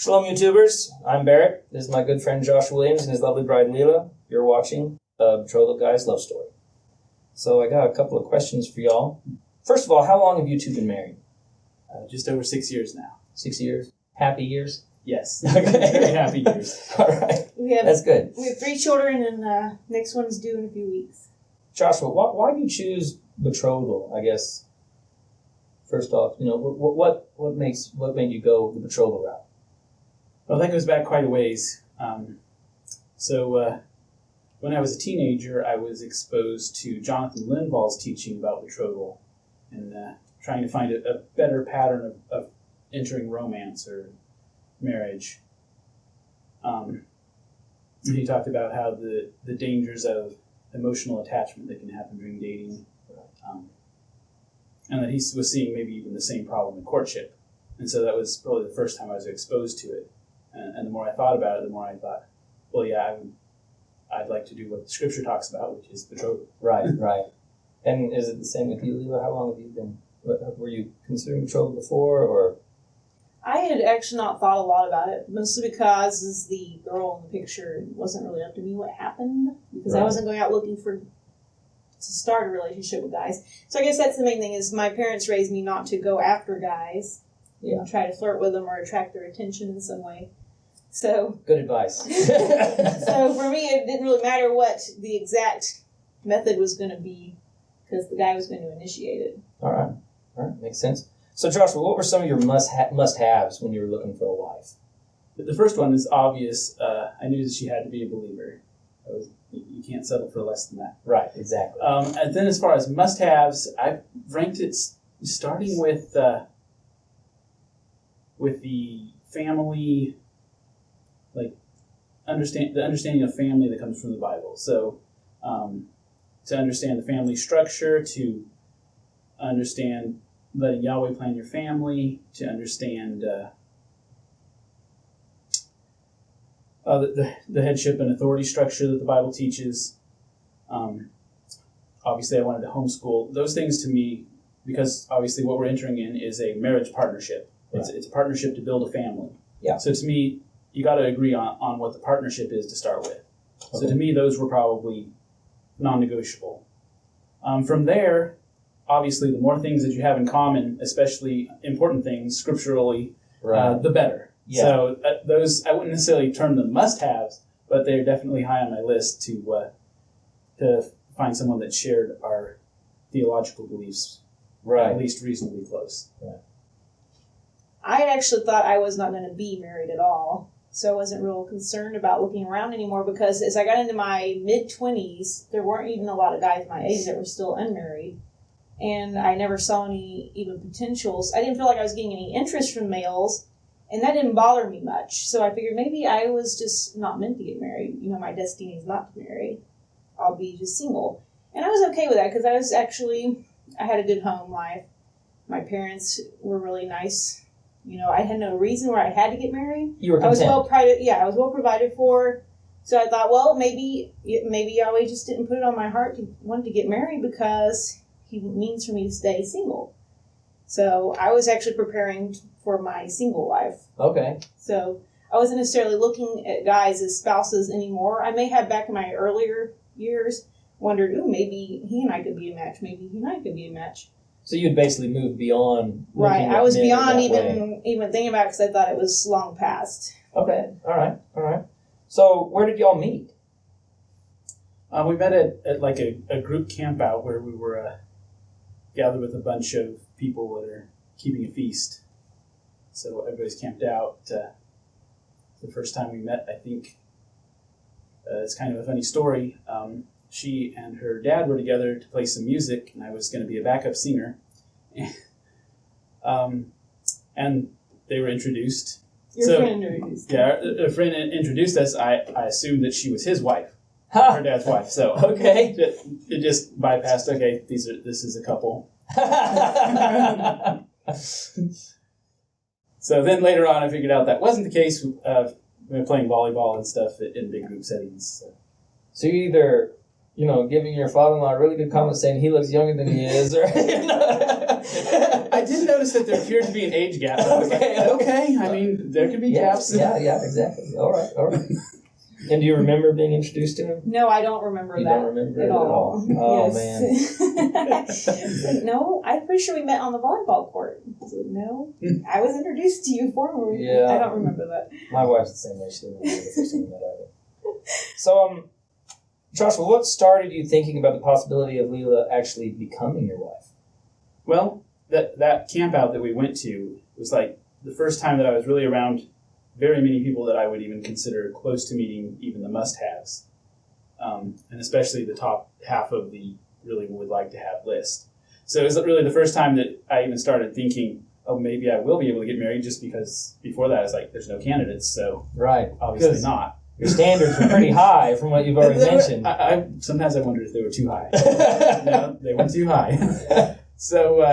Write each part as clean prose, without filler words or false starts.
Shalom, YouTubers. I'm Barrett. This is my good friend Joshua Williams and his lovely bride Leila. You're watching a Betrothal Guy's Love Story. So I got a couple of questions for y'all. First of all, how long have you two been married? Just over 6 years now. 6 years? Happy years? Yes. Okay. Very happy years. All right. That's good. We have 3 children, and next one's due in a few weeks. Joshua, why do you choose betrothal? I guess first off, what made you go the betrothal route? Well, that goes back quite a ways. When I was a teenager, I was exposed to Jonathan Linval's teaching about betrothal and trying to find a better pattern of entering romance or marriage. He talked about how the dangers of emotional attachment that can happen during dating, and that he was seeing maybe even the same problem in courtship. And so that was probably the first time I was exposed to it. And the more I thought about it, the more I thought, well, yeah, I'd like to do what the Scripture talks about, which is betrothal. Right. And is it the same with you, Leila? How long have you been? Were you considering betrothal before, or? I had actually not thought a lot about it, mostly because as the girl in the picture, it wasn't really up to me what happened, because I wasn't going out looking to start a relationship with guys. So I guess that's the main thing, is my parents raised me not to go after guys and try to flirt with them or attract their attention in some way. So good advice. So for me, it didn't really matter what the exact method was going to be, because the guy was going to initiate it. All right, makes sense. So Joshua, what were some of your must-haves when you were looking for a wife? The first one is obvious. I knew that she had to be a believer. You can't settle for less than that. Right, exactly. And then as far as must-haves, I ranked it starting with the family, like the understanding of family that comes from the Bible. So to understand the family structure, to understand letting Yahweh plan your family, to understand the headship and authority structure that the Bible teaches. Obviously, I wanted to homeschool. Those things to me, because obviously what we're entering in is a marriage partnership. Right. It's a partnership to build a family. Yeah. So to me, you got to agree on what the partnership is to start with. Okay. So to me, those were probably non-negotiable. From there, obviously, the more things that you have in common, especially important things scripturally, the better. Yeah. So those, I wouldn't necessarily term them must-haves, but they're definitely high on my list to find someone that shared our theological beliefs, at least reasonably close. Right. I had actually thought I was not going to be married at all, so I wasn't real concerned about looking around anymore, because as I got into my mid-20s, there weren't even a lot of guys my age that were still unmarried. And I never saw any even potentials. I didn't feel like I was getting any interest from males, and that didn't bother me much. So I figured maybe I was just not meant to get married. My destiny is not to marry. I'll be just single. And I was okay with that, because I had a good home life. My parents were really nice. I had no reason where I had to get married. You were content. I was well provided for. So I thought, well, maybe Yahweh just didn't put it on my heart to want to get married, because He means for me to stay single. So I was actually preparing for my single life. Okay. So I wasn't necessarily looking at guys as spouses anymore. I may have, back in my earlier years, wondered, maybe he and I could be a match. Maybe he and I could be a match. So you had basically moved beyond. Right. I was beyond even thinking about it, because I thought it was long past. Okay. All right. So where did y'all meet? We met at like a group camp out where we were gathered with a bunch of people that are keeping a feast. So everybody's camped out. The first time we met, I think, it's kind of a funny story. She and her dad were together to play some music, and I was going to be a backup singer. And they were introduced. Your friend introduced. Yeah, a friend introduced us. I assumed that she was his wife. Her dad's wife. So okay, it just bypassed. Okay, this is a couple. So then later on, I figured out that wasn't the case. We were playing volleyball and stuff in big group settings. So you either giving your father-in-law a really good comment saying he looks younger than he is, or I did notice that there appeared to be an age gap. I was okay. I mean, there could be gaps. Yeah, exactly. All right. And do you remember being introduced to him? No, I don't remember You that. don't remember at it all. Oh, yes. Man. No, I'm pretty sure we met on the volleyball court. No, I was introduced to you formally. Yeah. I don't remember that. My wife's the same way. She didn't remember the first time we met either. So, Joshua, what started you thinking about the possibility of Leila actually becoming your wife? Well, that camp out that we went to was like the first time that I was really around very many people that I would even consider close to meeting even the must-haves, and especially the top half of the really would like to have list. So it was really the first time that I even started thinking, oh, maybe I will be able to get married, just because before that I was like, there's no candidates, so right, obviously not. Your standards were pretty high from what you've already mentioned. Sometimes I wondered if they were too high. No, they weren't too high. So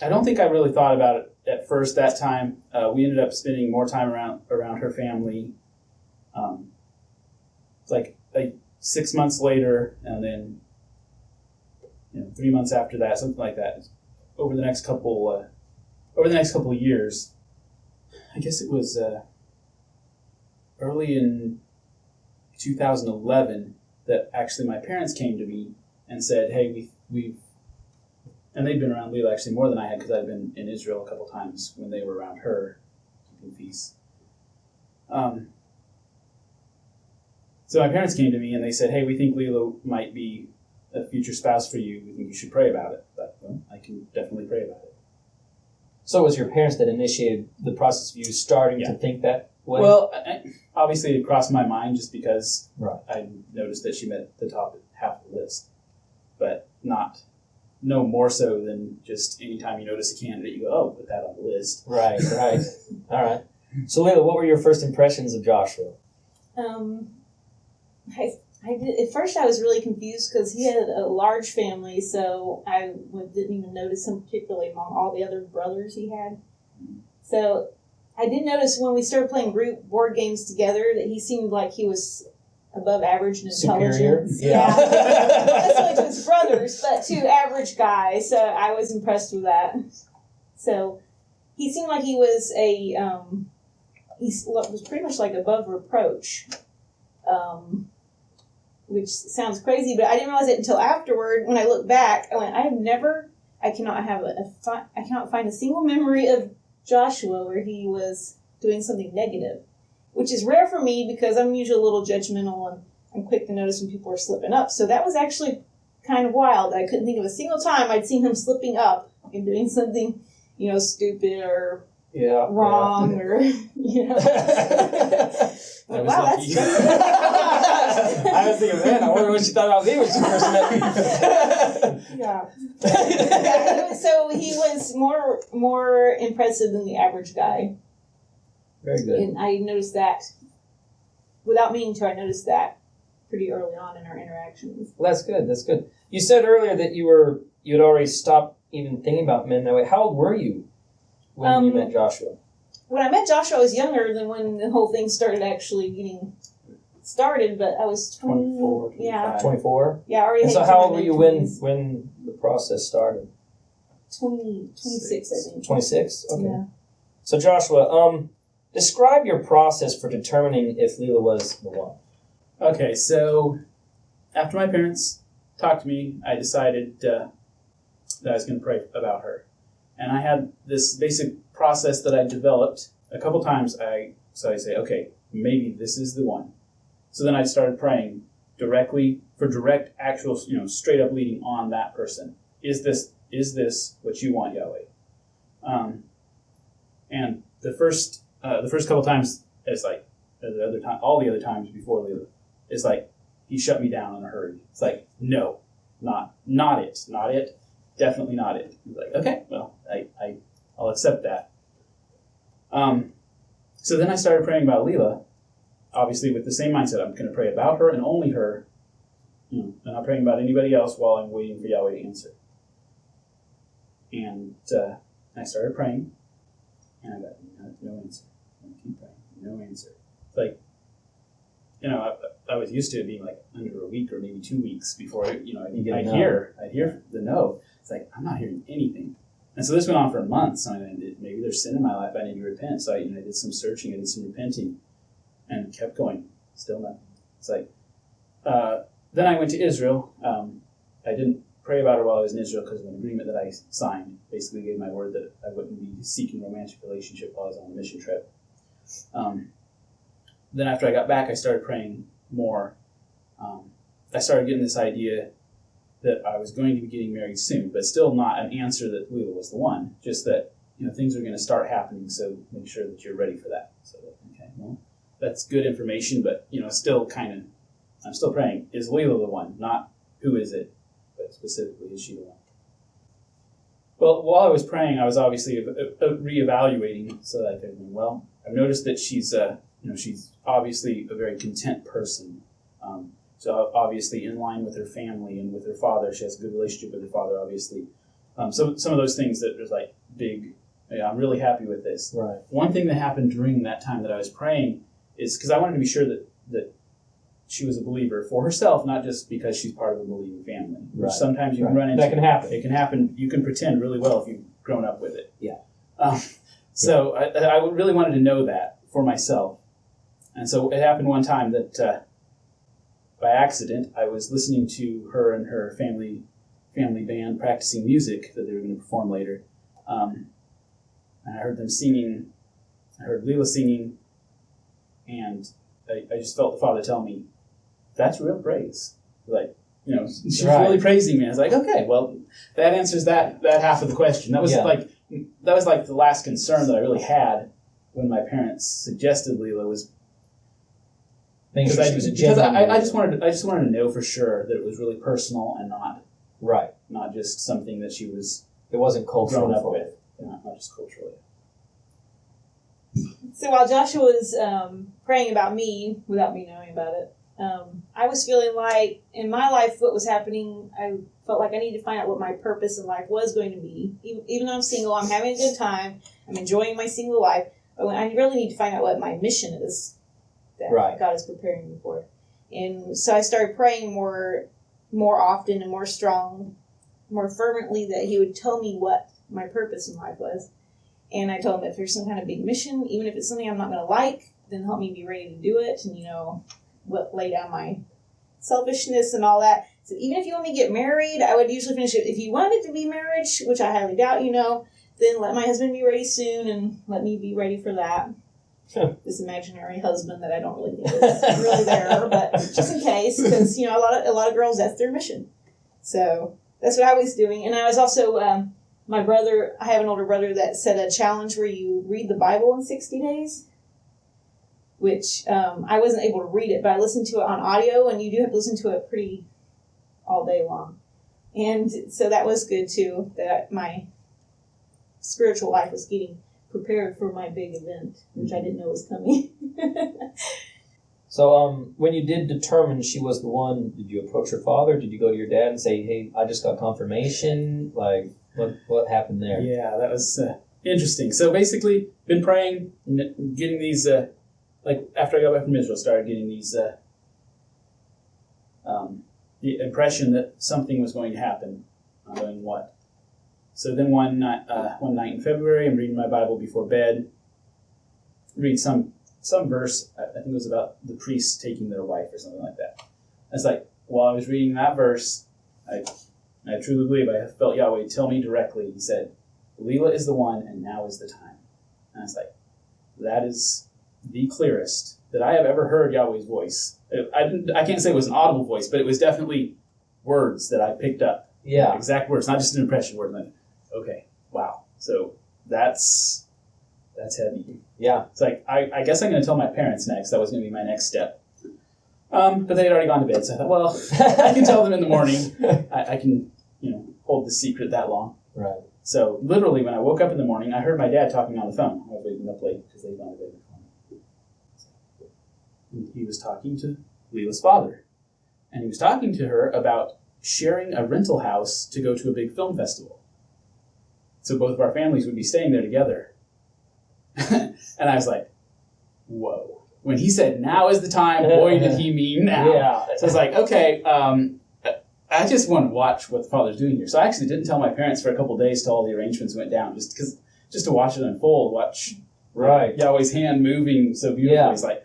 I don't think I really thought about it at first that time. We ended up spending more time around her family. It's like 6 months later, and then 3 months after that, something like that. Over the next couple of years, I guess it was early in 2011 that actually my parents came to me and said, "Hey, we've," and they'd been around Leila actually more than I had, because I'd been in Israel a couple times when they were around her keeping feasts. So my parents came to me and they said, "Hey, we think Leila might be a future spouse for you. We think you should pray about it." But I can definitely pray about it. So it was your parents that initiated the process of you starting to think that way? Well, obviously it crossed my mind just because I noticed that she met the top half of the list, but no more so than just anytime you notice a candidate, you go, "Oh, put that on the list." Right. All right. So Leila, what were your first impressions of Joshua? I did, at first I was really confused because he had a large family, so I didn't even notice him particularly among all the other brothers he had. So I did notice when we started playing group board games together that he seemed like he was above average in intelligence. Superior? Yeah. Not necessarily to his brothers, but to average guys. So I was impressed with that. So he seemed like he was he was pretty much like above reproach. Which sounds crazy, but I didn't realize it until afterward. When I look back, I went, I cannot find a single memory of Joshua where he was doing something negative, which is rare for me because I'm usually a little judgmental and I'm quick to notice when people are slipping up. So that was actually kind of wild. I couldn't think of a single time I'd seen him slipping up and doing something, stupid or wrong or, I was wow, lucky. that's I was thinking, man, I wonder what she thought about me when she first met me. Yeah. So he was more impressive than the average guy. Very good. And I noticed that, without meaning to, I noticed that pretty early on in our interactions. Well, that's good. That's good. You said earlier that you had already stopped even thinking about men that way. How old were you when you met Joshua? When I met Joshua, I was younger than when the whole thing started actually getting started, but I was 24, 24? Yeah, I already. And so how old were you when the process started? 26, I think. 26? Okay. Yeah. So Joshua, describe your process for determining if Leila was the one. Okay, so after my parents talked to me, I decided that I was going to pray about her. And I had this basic process that I developed a couple times. So I say, okay, maybe this is the one. So then I started praying direct, actual, straight up leading on that person. Is this what you want, Yahweh? And the first couple times, it's like all the other times before Leila, it's like he shut me down in a hurry. It's like, no, not it, definitely not it. He's like, okay, well, I'll accept that. So then I started praying about Leila, obviously with the same mindset. I'm going to pray about her and only her. I'm not praying about anybody else while I'm waiting for Yahweh to answer. And I started praying, and I got no answer. I keep praying, no answer. It's like, I was used to it being like under a week or maybe 2 weeks before, I'd no. hear the no. It's like, I'm not hearing anything. And so this went on for months. And maybe there's sin in my life. I need to repent. So I did some searching. I did some repenting and kept going. Still nothing. It's like, then I went to Israel. I didn't pray about it while I was in Israel because of an agreement that I signed. Basically gave my word that I wouldn't be seeking a romantic relationship while I was on a mission trip. Then after I got back, I started praying more. I started getting this idea that I was going to be getting married soon, but still not an answer that Leila was the one. Just that things are going to start happening, so make sure that you're ready for that. So okay, well, that's good information, but still I'm still praying. Is Leila the one? Not who is it, but specifically, is she the one? Well, while I was praying, I was obviously reevaluating so that I could. Well, I've noticed that she's obviously a very content person. So obviously in line with her family and with her father. She has a good relationship with her father, obviously. So some of those things that was like big, I'm really happy with this. Right. One thing that happened during that time that I was praying is because I wanted to be sure that she was a believer for herself, not just because she's part of a believing family. Which Right. sometimes you can run into. That can happen. It can happen. You can pretend really well if you've grown up with it. Yeah. So I really wanted to know that for myself. And so it happened one time that by accident, I was listening to her and her family band practicing music that they were going to perform later. And I heard them singing. I heard Leila singing. And I just felt the Father tell me, that's real praise. Like, she's really praising me. I was like, okay, well, that answers that half of the question. That was like the last concern that I really had when my parents suggested Leila was because I just wanted to know for sure that it was really personal and not just something that she was it wasn't cultural grown up with, not just culturally. So while Joshua was praying about me, without me knowing about it, I was feeling like in my life what was happening, I felt like I needed to find out what my purpose in life was going to be. Even though I'm single, I'm having a good time, I'm enjoying my single life, but I really need to find out what my mission is that God is preparing me for. And so I started praying more often and more fervently that he would tell me what my purpose in life was. And I told him if there's some kind of big mission, even if it's something I'm not going to like, then help me be ready to do it and, lay down my selfishness and all that. So even if you want me to get married, I would usually finish it. If you want it to be marriage, which I highly doubt, then let my husband be ready soon and let me be ready for that. This imaginary husband that I don't really think is really there, but just in case, because a lot of girls, that's their mission. So that's what I was doing, and I was also my brother. I have an older brother that set a challenge where you read the Bible in 60 days, which I wasn't able to read it, but I listened to it on audio, and you do have to listen to it pretty all day long, and so that was good too. That my spiritual life was getting prepared for my big event, which I didn't know was coming. So when you did determine she was the one, did you approach her father? Did you go to your dad and say, hey, I just got confirmation? Like, what happened there? Yeah, that was interesting. So basically, been praying, getting these, after I got back from Israel, started getting these, the impression that something was going to happen. Not knowing what. So then one night in February, I'm reading my Bible before bed. Read some verse. I think it was about the priests taking their wife or something like that. It's like while I was reading that verse, I truly believe I felt Yahweh tell me directly. He said, "Leila is the one, and now is the time." And I was like, that is the clearest that I have ever heard Yahweh's voice. I can't say it was an audible voice, but it was definitely words that I picked up. Yeah, exact words, not just an impression word. Like, okay, wow. So that's heavy. Yeah. It's like, I guess I'm going to tell my parents next. That was going to be my next step. But they had already gone to bed, so I thought, well, I can tell them in the morning. I can, hold the secret that long. Right. So literally, when I woke up in the morning, I heard my dad talking on the phone. I was waking up late because they'd gone to bed before me. He was talking to Leila's father. And he was talking to her about sharing a rental house to go to a big film festival. So both of our families would be staying there together. And I was like, whoa. when he said, "Now is the time," boy, did he mean now. Yeah. So I was like, okay, I just want to watch what the father's doing here. So I actually didn't tell my parents for a couple of days till all the arrangements went down, just to watch it unfold, watch Yahweh's hand moving so beautifully. Yeah. It's like,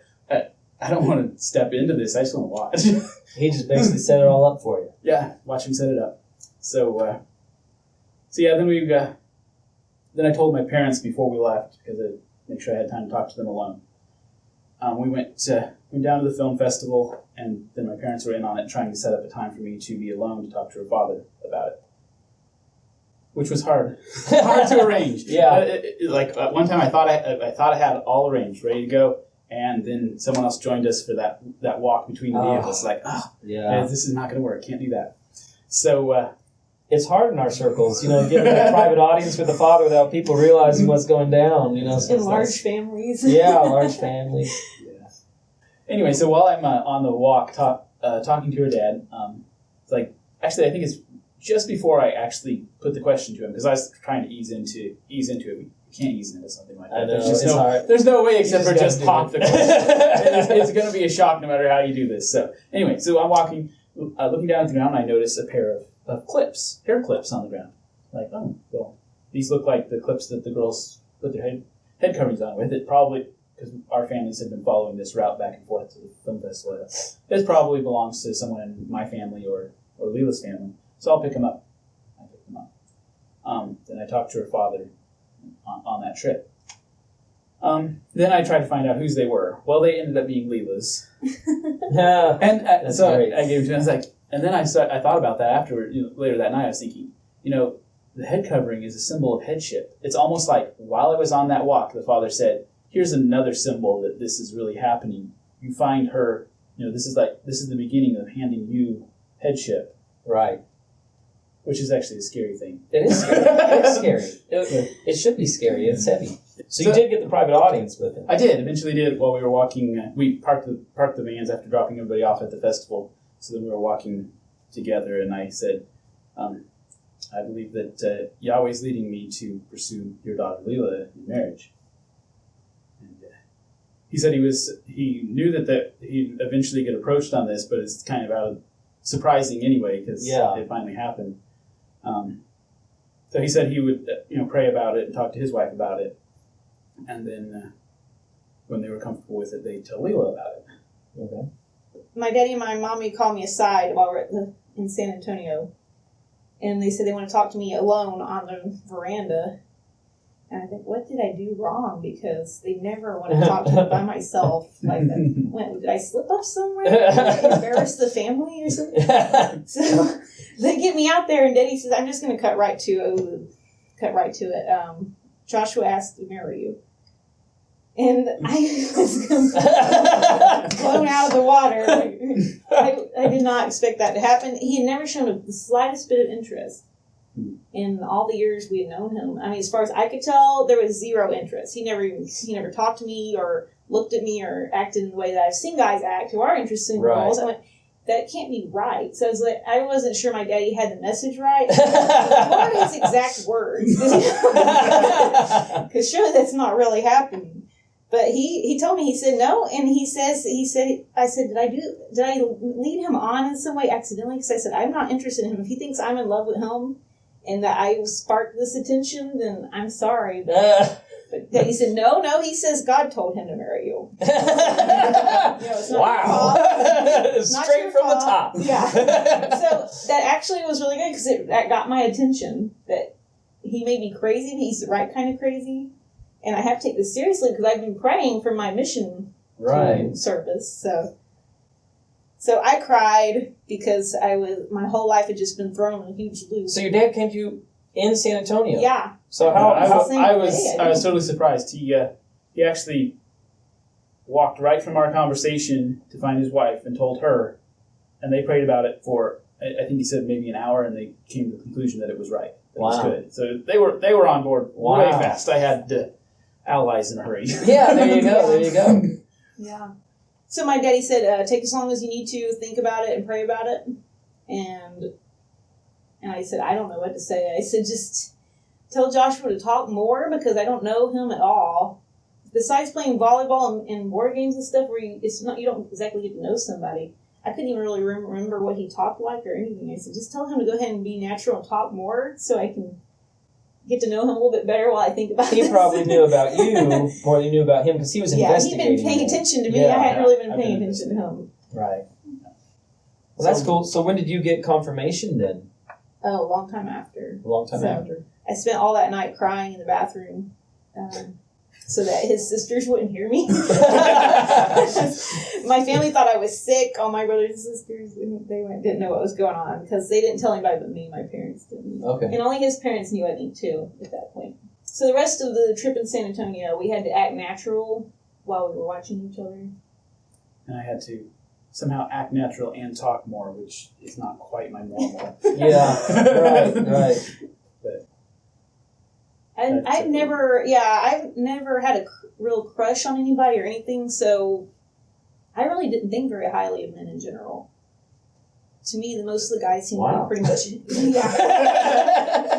I don't want to step into this. I just want to watch. He just basically set it all up for you. Yeah, watch him set it up. So yeah, then I told my parents before we left, because I make sure I had time to talk to them alone. We went down to the film festival, and then my parents were in on it, trying to set up a time for me to be alone to talk to her father about it, which was hard to arrange. Yeah. One time I thought I had it all arranged, ready to go, and then someone else joined us for that walk between the vehicles. This is not going to work. Can't do that. So. It's hard in our circles, getting a private audience with the father without people realizing what's going down, So in large families. Yeah, large families. Yeah. Anyway, so while I'm on the walk talking to her dad, actually I think it's just before I actually put the question to him, because I was trying to ease into it. You can't ease into something like that. I know, there's no way except for just pop the question. It's going to be a shock no matter how you do this. So anyway, so I'm walking, looking down at the ground, and I notice a pair of hair clips on the ground. Like, oh, well, these look like the clips that the girls put their head coverings on with. It probably, because our families have been following this route back and forth to the film festival, it probably belongs to someone in my family or Leila's family. So I'll pick them up. Then I talked to her father on that trip. Then I tried to find out whose they were. Well, they ended up being Leila's. Yeah, and so great. I gave it to him. I was like, and then I thought about that afterward. Later that night, I was thinking, the head covering is a symbol of headship. It's almost like while I was on that walk, the father said, "Here's another symbol that this is really happening. You find her. This is the beginning of handing you headship." Right. Which is actually a scary thing. It is scary. It is scary. It should be scary. It's heavy. So you did get the private audience with it. I did. Eventually did. While we were walking, we parked the vans after dropping everybody off at the festival. So then we were walking together, and I said, I believe that Yahweh's leading me to pursue your daughter Leila in marriage. And he said he knew that he'd eventually get approached on this, but it's kind of surprising anyway, because it finally happened. So he said he would pray about it and talk to his wife about it, and then when they were comfortable with it, they'd tell Leila about it. Okay. My daddy and my mommy called me aside while we're in San Antonio, and they said they want to talk to me alone on the veranda. And I think, what did I do wrong? Because they never want to talk to me by myself. Like, did I slip up somewhere? Did I embarrass the family or something? So they get me out there, and Daddy says, "I'm just going to cut right to it. Joshua asked to marry you." And I was blown out of the water. I did not expect that to happen. He had never shown the slightest bit of interest in all the years we had known him. I mean, as far as I could tell, there was zero interest. He never talked to me or looked at me or acted in the way that I've seen guys act who are interested in girls. I went, that can't be right. So I wasn't sure my daddy had the message right. What are his exact words? Because surely that's not really happening. But he told me, he said no, and I said, did I lead him on in some way accidentally? Because I said, I'm not interested in him. If he thinks I'm in love with him and that I sparked this attention, then I'm sorry. But he said, no, he says God told him to marry you. It's not your fault. Straight from the top. Yeah. So that actually was really good, because that got my attention, that he may be crazy, but he's the right kind of crazy. And I have to take this seriously, because I've been praying for my mission service. So I cried because my whole life had just been thrown in a huge loop. So your dad came to you in San Antonio? Yeah. So I was totally surprised. He actually walked right from our conversation to find his wife and told her, and they prayed about it for, I think he said maybe an hour, and they came to the conclusion that it was right. That it was good. So they were on board way fast. I had allies in a hurry. Yeah, there you go. Yeah. So my daddy said, take as long as you need to, think about it and pray about it. And I said, I don't know what to say. I said, just tell Joshua to talk more, because I don't know him at all. besides playing volleyball and board games and stuff, where you don't exactly get to know somebody, I couldn't even really remember what he talked like or anything. I said, just tell him to go ahead and be natural and talk more so I can get to know him a little bit better while I think about it. He probably knew about you more than you knew about him because he was investigating. Yeah, he'd been paying attention to me. I hadn't really been paying attention to him. Right. Well, that's cool. So when did you get confirmation then? Oh, a long time after. A long time after. I spent all that night crying in the bathroom so that his sisters wouldn't hear me. My family thought I was sick. All my brothers and sisters, didn't know what was going on because they didn't tell anybody but me. My parents didn't. Okay. And only his parents knew, I think, too, at that point. So the rest of the trip in San Antonio, we had to act natural while we were watching each other. And I had to somehow act natural and talk more, which is not quite my normal. Yeah, right. I've never had a real crush on anybody or anything, so I really didn't think very highly of men in general. To me, most of the guys seem to be pretty much,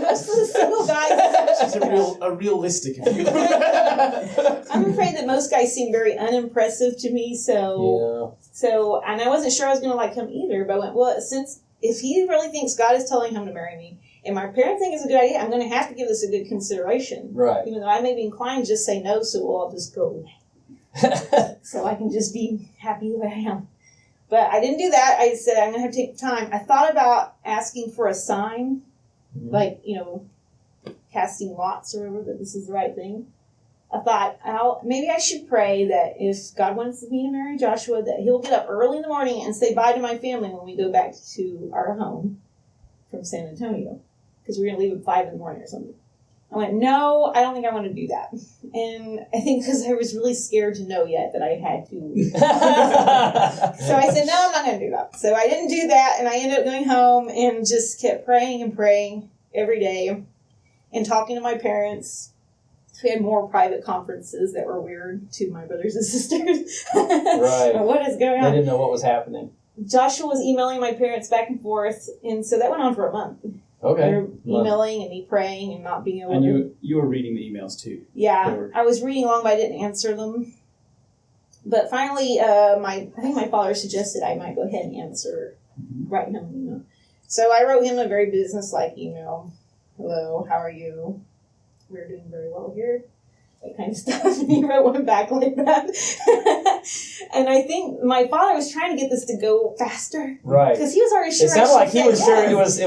most of the single guys. She's a realistic view. I'm afraid that most guys seem very unimpressive to me, so, and I wasn't sure I was going to like him either, but I went, well, if he really thinks God is telling him to marry me, and my parents think it's a good idea, I'm going to have to give this a good consideration. Right. Even though I may be inclined to just say no, so we'll all just go away. So I can just be happy the way I am. But I didn't do that. I said, I'm going to have to take time. I thought about asking for a sign, like, casting lots or whatever, that this is the right thing. I thought, maybe I should pray that if God wants me to marry Joshua, that he'll get up early in the morning and say bye to my family when we go back to our home from San Antonio. Because we're going to leave at 5 in the morning or something. I went, no, I don't think I want to do that. And I think because I was really scared to know yet that I had to. So I said, no, I'm not going to do that. So I didn't do that, and I ended up going home and just kept praying and praying every day and talking to my parents. We had more private conferences that were weird to my brothers and sisters. Right. What is going on? They didn't know what was happening. Joshua was emailing my parents back and forth, and so that went on for a month. Okay. They were emailing and me praying and not being able to. And you were reading the emails too. Yeah, I was reading along, but I didn't answer them. But finally, I think my father suggested I might go ahead and answer, write him an email. So I wrote him a very business-like email. Hello, how are you? We're doing very well here. That kind of stuff. And he wrote one back like that. And I think my father was trying to get this to go faster. Right. Because he was already sure. It sounded like he was sure it was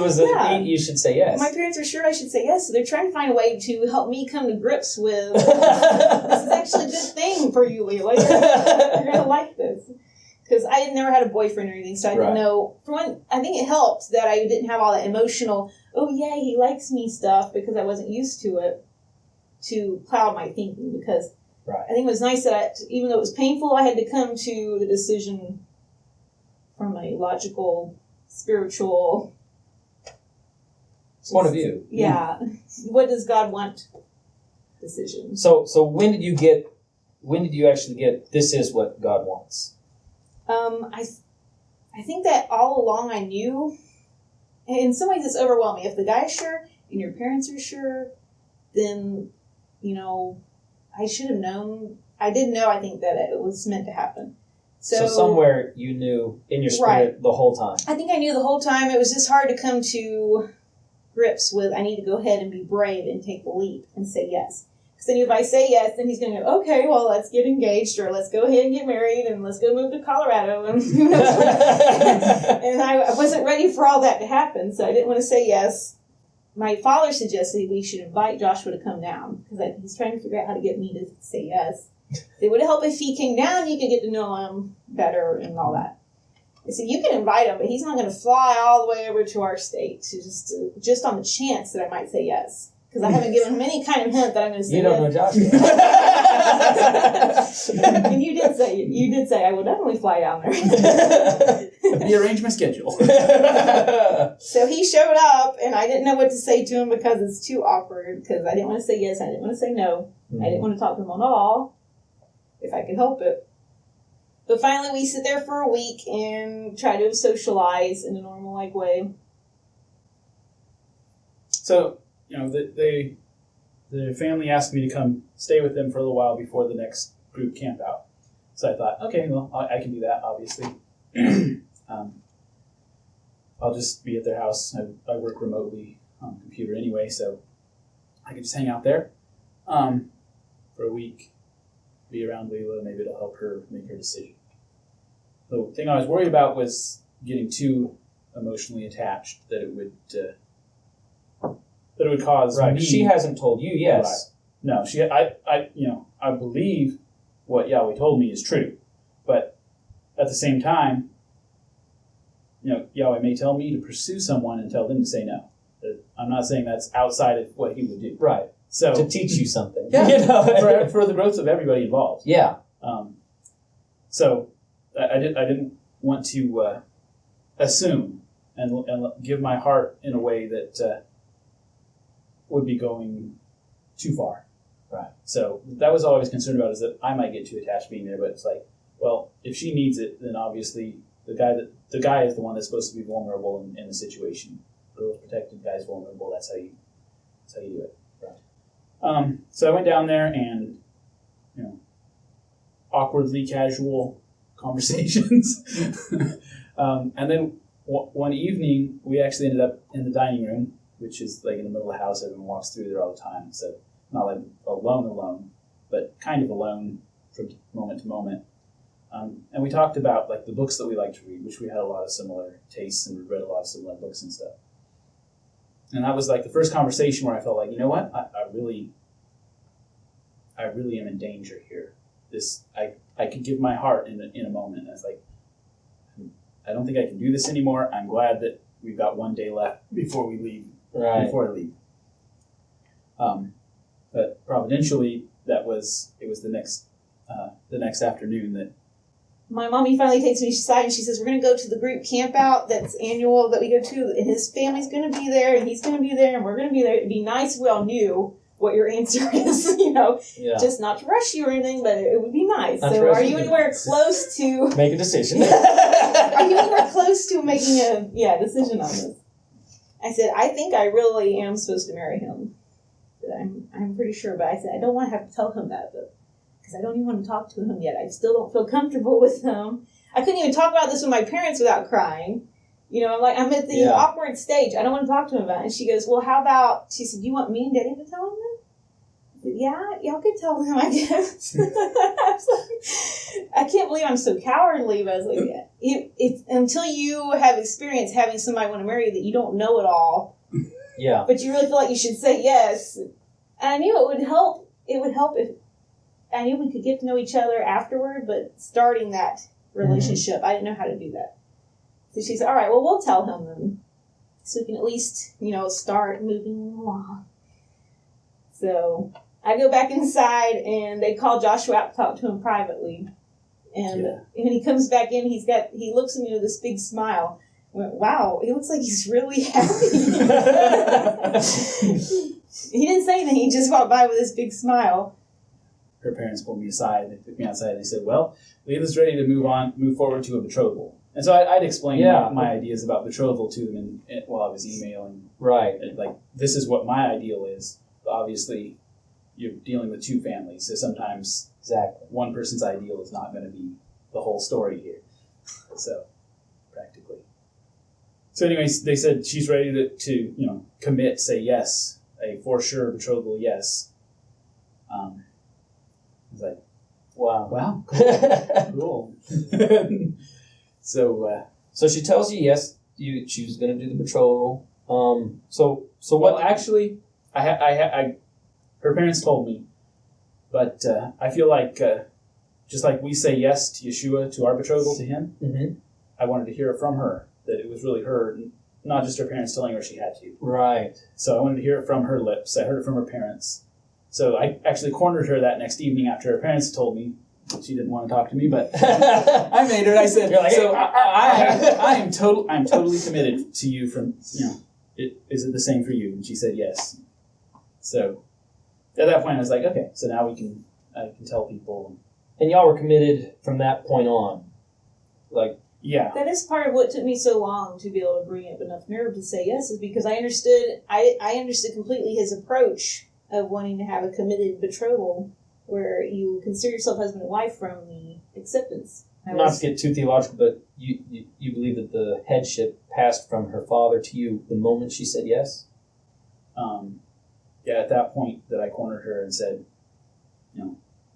you should say yes. My parents were sure I should say yes, so they're trying to find a way to help me come to grips with this is actually a good thing for you, Leila. You're going to like this. Because I had never had a boyfriend or anything, so I didn't know. For one, I think it helped that I didn't have all that emotional, oh yay, he likes me stuff, because I wasn't used to it, to cloud my thinking. Because I think it was nice that even though it was painful, I had to come to the decision from a logical, spiritual point of view. Yeah. What does God want? Decision. So when did you actually get this is what God wants? I think that all along I knew, and in some ways it's overwhelming. If the guy's sure and your parents are sure, then, I should have known. I did know, I think, that it was meant to happen. So somewhere you knew in your spirit the whole time. I think I knew the whole time. It was just hard to come to grips with, I need to go ahead and be brave and take the leap and say yes. Because then if I say yes, then he's going to go, okay, well, let's get engaged, or let's go ahead and get married, and let's go move to Colorado. And who knows what. And I wasn't ready for all that to happen, so I didn't want to say yes. My father suggested we should invite Joshua to come down, because he's trying to figure out how to get me to say yes. It would help if he came down, you could get to know him better and all that. I said, you can invite him, but he's not going to fly all the way over to our state just on the chance that I might say yes. Because I haven't given him any kind of hint that I'm going to say yes. You don't know Joshua. And you did say I will definitely fly down there. Rearrange my schedule. So he showed up, and I didn't know what to say to him because it's too awkward, because I didn't want to say yes, I didn't want to say no. I didn't want to talk to him at all, if I could help it. But finally we sit there for a week and try to socialize in a normal way. So, they the family asked me to come stay with them for a little while before the next group camp out. So I thought, okay, well, I can do that, obviously. I'll just be at their house. I work remotely on the computer anyway, so I can just hang out there for a week, be around Leila. Maybe it'll help her make her decision. The thing I was worried about was getting too emotionally attached, that it would cause Right. me. She hasn't told you, yes. Right. No, I believe what Yahweh told me is true, but at the same time, Yahweh may tell me to pursue someone and tell them to say no. I'm not saying that's outside of what He would do. Right. So to teach you something. Yeah. for the growth of everybody involved. Yeah. So I didn't want to assume and give my heart in a way that would be going too far. Right. So that was all I was concerned about, is that I might get too attached being there. But it's like, well, if she needs it, then obviously the guy is the one that's supposed to be vulnerable in the situation. Girl's protected, guy's vulnerable. That's how you do it. Right. So I went down there and awkwardly casual conversations, and then one evening we actually ended up in the dining room, which is like in the middle of the house. Everyone walks through there all the time, so not like alone, but kind of alone from moment to moment. And we talked about like the books that we like to read, which we had a lot of similar tastes and we read a lot of similar books and stuff. And that was like the first conversation where I felt like, you know what, I really am in danger here. I could give my heart in a moment. And I was like, I don't think I can do this anymore. I'm glad that we've got one day left before we leave. Right. Before I leave. But providentially, it was the next afternoon that my mommy finally takes me aside and she says, we're going to go to the group camp out that's annual that we go to, and his family's going to be there, and he's going to be there, and we're going to be there. It'd be nice if we all knew what your answer is, Yeah. Just not to rush you or anything, but it would be nice. Not So are you anywhere close to... Make a decision. Are you anywhere close to making a decision on this? I said, I think I really am supposed to marry him. I'm pretty sure, but I said, I don't want to have to tell him that, though. I don't even want to talk to him yet. I still don't feel comfortable with him. I couldn't even talk about this with my parents without crying. I'm at the awkward stage. I don't want to talk to him about it. And she goes, well, how about, she said, you want me and Daddy to tell him that? I said, yeah, y'all could tell him, I guess. I was like, I can't believe I'm so cowardly, but I was like, it's until you have experience having somebody want to marry you that you don't know it all. Yeah. But you really feel like you should say yes. And I knew it would help. It would help if I knew we could get to know each other afterward, but starting that relationship, I didn't know how to do that. So she said, all right, well, we'll tell him then. So we can at least, start moving along. So I go back inside, and they call Joshua out to talk to him privately. And when he comes back in, he looks at me with this big smile. I went, wow, he looks like he's really happy. He didn't say anything. He just walked by with this big smile. Her parents pulled me aside. They took me outside. And they said, well, Leila's ready to move forward to a betrothal. And so I'd explained my ideas about betrothal to them while I was emailing. Right. Like, this is what my ideal is. But obviously, you're dealing with two families. So sometimes one person's ideal is not going to be the whole story here. So, practically. So anyways, they said she's ready to commit, say yes, a for sure betrothal yes. I was like, wow, cool. So she tells you yes, she was going to do the betrothal. So well, what? Actually, her parents told me, but I feel like just like we say yes to Yeshua, to our betrothal to him, I wanted to hear it from her, that it was really her, not just her parents telling her she had to. Right. So I wanted to hear it from her lips. I heard it from her parents. So I actually cornered her that next evening after her parents told me she didn't want to talk to me, but I made her. And I said, so I'm totally committed to you. Is it the same for you? And she said yes. So at that point, I was like, okay. So now I can tell people. And y'all were committed from that point on, like. Yeah. That is part of what took me so long to be able to bring up enough nerve to say yes, is because I understood completely his approach of wanting to have a committed betrothal where you consider yourself husband and wife from the acceptance. Not to get too theological, but you believe that the headship passed from her father to you the moment she said yes? Yeah, at that point that I cornered her and said,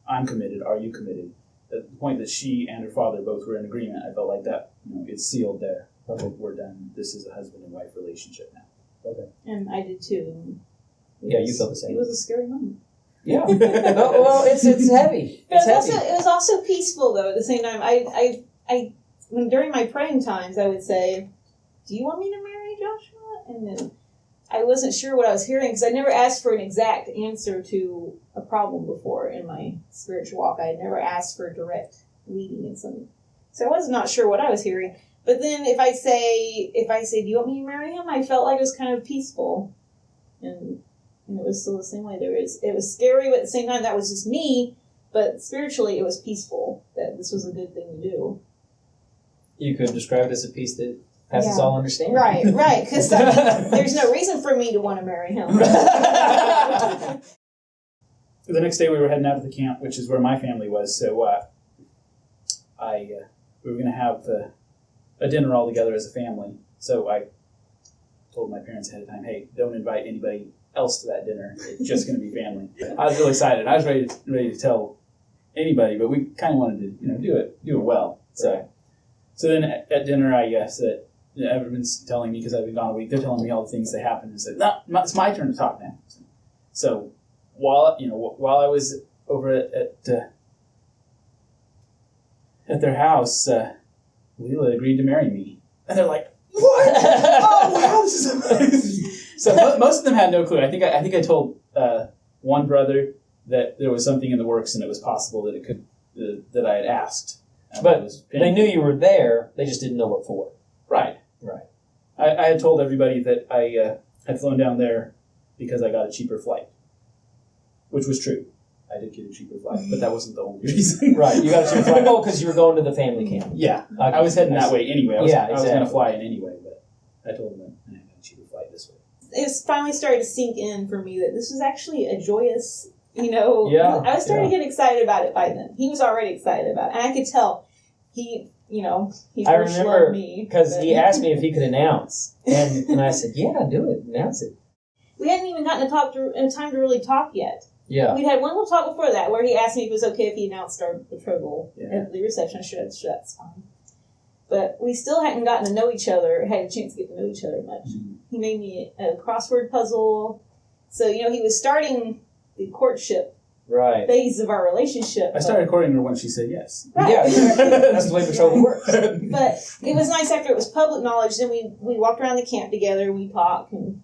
I'm committed, are you committed? At the point that she and her father both were in agreement, I felt like that, it's sealed there. Okay. We're done. This is a husband and wife relationship now. Okay. And I did too. Yeah, you felt the same. It was a scary moment. Yeah. well, it's heavy. But it was also peaceful though. At the same time, when during my praying times, I would say, "Do you want me to marry Joshua?" And then I wasn't sure what I was hearing because I never asked for an exact answer to a problem before in my spiritual walk. I had never asked for direct leading in something, so I was not sure what I was hearing. But then if I say, "Do you want me to marry him?" I felt like it was kind of peaceful, and it was still the same way. It was scary, but at the same time, that was just me. But spiritually, it was peaceful. That this was a good thing to do. You could describe it as a peace that passes all understanding. Right. Because there's no reason for me to want to marry him. The next day, we were heading out of the camp, which is where my family was. So, we were going to have a dinner all together as a family. So I told my parents ahead of time, "Hey, don't invite anybody else to that dinner. It's just going to be family." I was really excited. I was ready to tell anybody, but we kind of wanted to do it well. So then at dinner, I guess that everyone's telling me, because I've been gone a week, they're telling me all the things that happened, and said, "No, it's my turn to talk now." So while I was over at their house, Leila agreed to marry me, and they're like, "What? Oh wow, this is amazing!" So most of them had no clue. I think I told one brother that there was something in the works, and it was possible that it could that I had asked. But they knew you were there. They just didn't know what for. Right. I had told everybody that I had flown down there because I got a cheaper flight, which was true. I did get a cheaper flight, but that wasn't the only reason. Right. You got a cheaper flight. Oh, because you were going to the family camp. Yeah. I was heading that way anyway. I was going to fly in anyway, but I told them that I had a cheaper flight this way. It finally started to sink in for me that this was actually a joyous, Yeah. I was starting to get excited about it by then. He was already excited about it. And I could tell he first loved me. Because he asked me if he could announce. And I said, "Yeah, do it. Announce it." We hadn't even gotten time to really talk yet. Yeah. We'd had one little talk before that where he asked me if it was okay if he announced our betrothal at the reception. I said, "Sure, that's fine." But we still hadn't gotten to know each other, had a chance to get to know each other much. Mm-hmm. He made me a crossword puzzle. So, he was starting the courtship phase of our relationship. I started courting her when she said yes. Right. Yeah, that's the way betrothal works. But it was nice after it was public knowledge. Then we walked around the camp together, we talked, and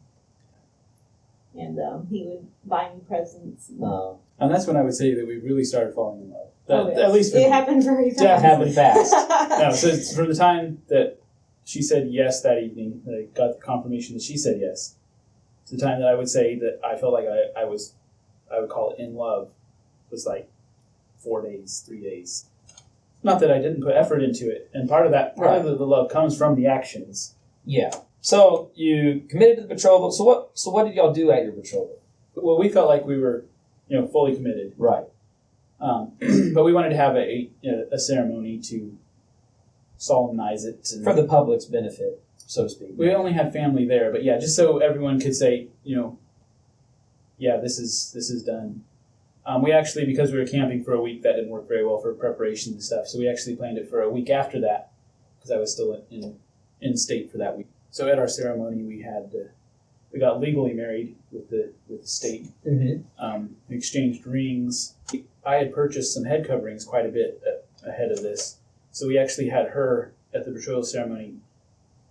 he would buy me presents. And that's when I would say that we really started falling in love. Yes. At least it happened very fast. It happened fast. No, so it's from the time that she said yes that evening, that I got the confirmation that she said yes, to the time that I would say that I felt like I would call it in love, was like 4 days, 3 days. Not that I didn't put effort into it, and part of the love comes from the actions. Yeah. So you committed to the betrothal. So what did y'all do at your betrothal? Well, we felt like we were, fully committed. Right. But we wanted to have a ceremony to solemnize it. For the public's benefit, so to speak. We only had family there, but just so everyone could say, this is done. We actually, because we were camping for a week, that didn't work very well for preparation and stuff, so we actually planned it for a week after that, because I was still in state for that week. So at our ceremony, we got legally married with the state. Mm-hmm. Exchanged rings. I had purchased some head coverings quite a bit ahead of this, so we actually had her at the betrothal ceremony.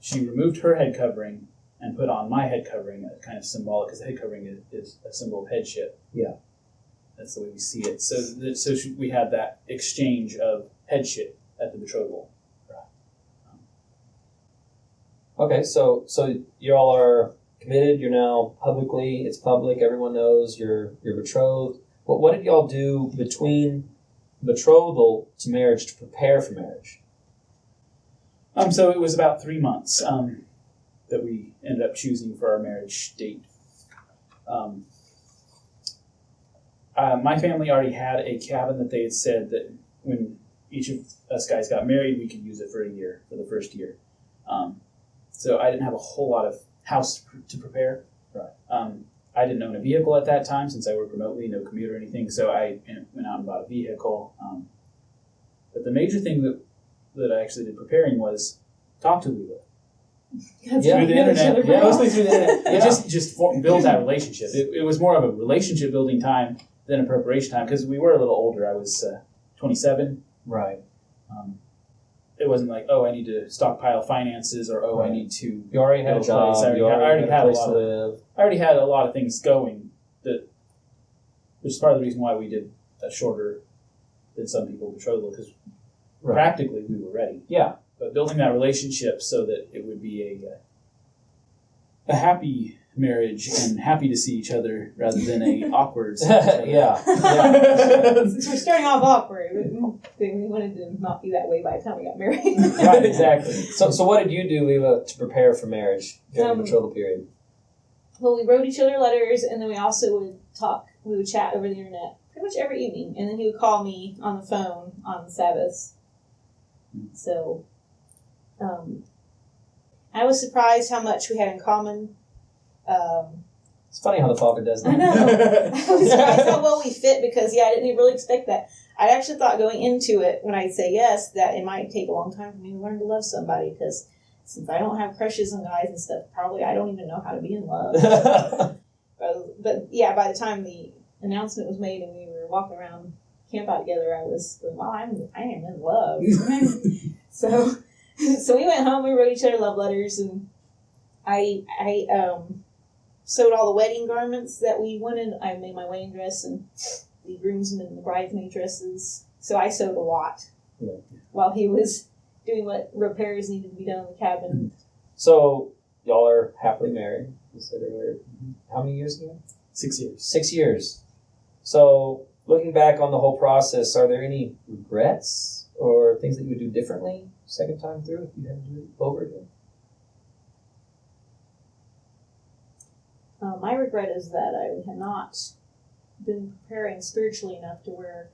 She removed her head covering and put on my head covering, kind of symbolic, because the head covering is a symbol of headship. Yeah, that's the way we see it. So we had that exchange of headship at the betrothal. Okay, so you all are committed. You're now it's public. Everyone knows you're betrothed. What did y'all do between betrothal to marriage to prepare for marriage? So it was about 3 months that we ended up choosing for our marriage date. My family already had a cabin that they had said that when each of us guys got married, we could use it for a year, for the first year. So I didn't have a whole lot of house to prepare. Right. I didn't own a vehicle at that time since I worked remotely, no commute or anything. So I went out and bought a vehicle. But the major thing that I actually did preparing was talk to Leila. Through the internet, mostly through the internet. It just build that relationship. It was more of a relationship building time than a preparation time because we were a little older. I was 27. Right. It wasn't like, oh, I need to stockpile finances or, I need to. You already had a job. I already had a place to live. I already had a lot of things going which is part of the reason why we did a shorter than some people betrothal because practically we were ready. Yeah. But building that relationship so that it would be a happy marriage and happy to see each other rather than a awkward. Yeah. Since we're starting off awkward, we wanted to not be that way by the time we got married. Right, exactly. So what did you do, Leila, to prepare for marriage during the betrothal period? Well, we wrote each other letters, and then we also would talk. We would chat over the internet pretty much every evening, and then he would call me on the phone on the Sabbaths. So, I was surprised how much we had in common. It's funny how the Father does that. I know. I was surprised how well we fit because, I didn't really expect that. I actually thought going into it, when I'd say yes, that it might take a long time for me to learn to love somebody because since I don't have crushes on guys and stuff, probably I don't even know how to be in love. But by the time the announcement was made and we were walking around camp out together, I was going, wow, I am in love. So we went home, we wrote each other love letters, and I sewed all the wedding garments that we wanted. I made my wedding dress and the groomsmen and the bridesmaid dresses. So I sewed a lot while he was doing what repairs needed to be done in the cabin. So y'all are happily married, you said earlier. How many years again? 6 years. 6 years. So looking back on the whole process, are there any regrets or things that you would do differently second time through if you had to do it over again? My regret is that I had not been preparing spiritually enough to where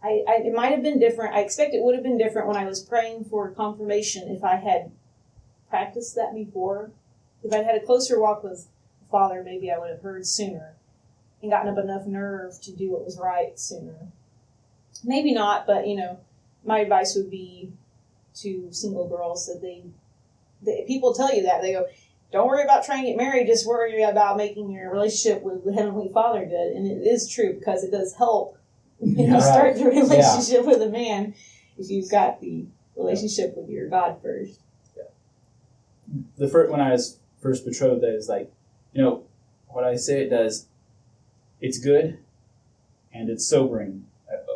it might have been different. I expect it would have been different when I was praying for confirmation if I had practiced that before. If I'd had a closer walk with the Father, maybe I would have heard sooner and gotten up enough nerve to do what was right sooner. Maybe not, but, my advice would be to single girls that people tell you that. They go, don't worry about trying to get married, just worry about making your relationship with the Heavenly Father good. And it is true because it does help when you start the relationship with a man if you've got the relationship with your God first. When I was first betrothed, I was like, what I say it does, it's good and it's sobering.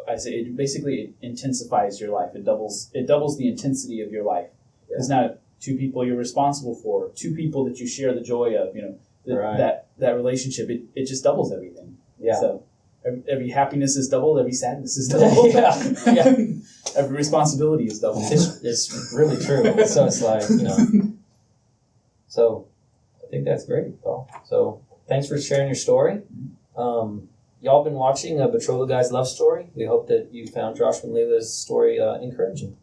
I say it intensifies your life. It doubles the intensity of your life. Because now 2 people you're responsible for, 2 people that you share the joy of, that relationship, it just doubles everything. Yeah. So every happiness is doubled, every sadness is doubled. Every responsibility is doubled. It's really true. So it's like, So I think that's great, Paul. So thanks for sharing your story. Y'all been watching a Betrothal Guy's Love Story. We hope that you found Joshua and Leila's story encouraging.